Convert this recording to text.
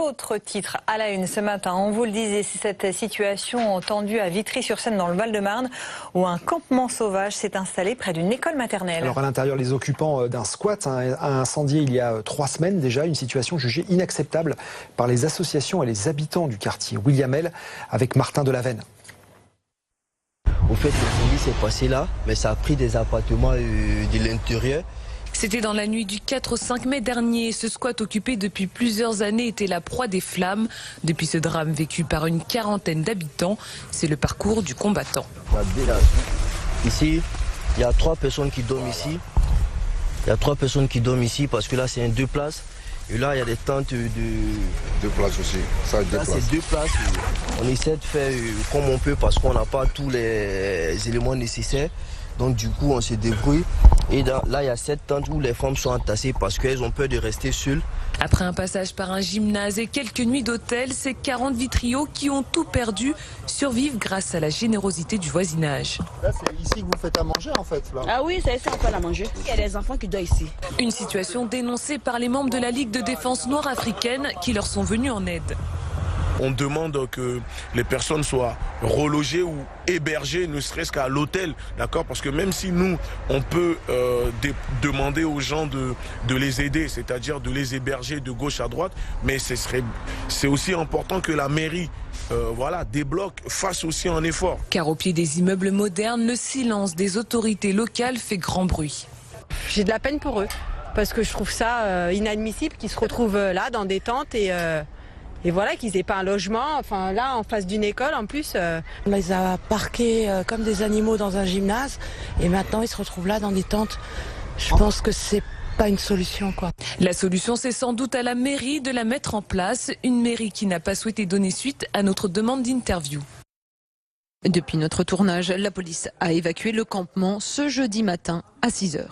Autre titre à la une ce matin, on vous le disait, c'est cette situation tendue à Vitry-sur-Seine dans le Val-de-Marne où un campement sauvage s'est installé près d'une école maternelle. Alors à l'intérieur, les occupants d'un squat a incendié il y a 3 semaines déjà, une situation jugée inacceptable par les associations et les habitants du quartier. William L avec Martin Delavenne. Au fait, l'incendie s'est passé là, mais ça a pris des appartements de l'intérieur. C'était dans la nuit du 4 au 5 mai dernier. Ce squat occupé depuis plusieurs années était la proie des flammes. Depuis ce drame vécu par une quarantaine d'habitants, c'est le parcours du combattant. Ici, il y a 3 personnes qui dorment ici. Il y a 3 personnes qui dorment ici parce que là, c'est un 2 places. Et là, il y a des tentes de... 2 places aussi. Ça, là, c'est 2 places. On essaie de faire comme on peut parce qu'on n'a pas tous les éléments nécessaires. Donc du coup, on se débrouille. Et là, il y a cette tente où les femmes sont entassées parce qu'elles ont peur de rester seules. Après un passage par un gymnase et quelques nuits d'hôtel, ces 40 vitriots qui ont tout perdu survivent grâce à la générosité du voisinage. Là, c'est ici que vous faites à manger en fait. Là. Ah oui, c'est ici qu'on fait à manger. Il y a des enfants qui dorment ici. Une situation dénoncée par les membres de la Ligue de défense noire africaine qui leur sont venus en aide. On demande que les personnes soient relogées ou hébergées, ne serait-ce qu'à l'hôtel, d'accord? Parce que même si nous, on peut demander aux gens de les aider, c'est-à-dire de les héberger de gauche à droite, mais c'est aussi important que la mairie débloque, fasse aussi un effort. Car au pied des immeubles modernes, le silence des autorités locales fait grand bruit. J'ai de la peine pour eux, parce que je trouve ça inadmissible qu'ils se retrouvent là dans des tentes et voilà, qu'ils n'aient pas un logement, enfin là en face d'une école en plus. On les a parqués comme des animaux dans un gymnase et maintenant ils se retrouvent là dans des tentes. Je pense que c'est pas une solution quoi. La solution, c'est sans doute à la mairie de la mettre en place, une mairie qui n'a pas souhaité donner suite à notre demande d'interview. Depuis notre tournage, la police a évacué le campement ce jeudi matin à 6 h.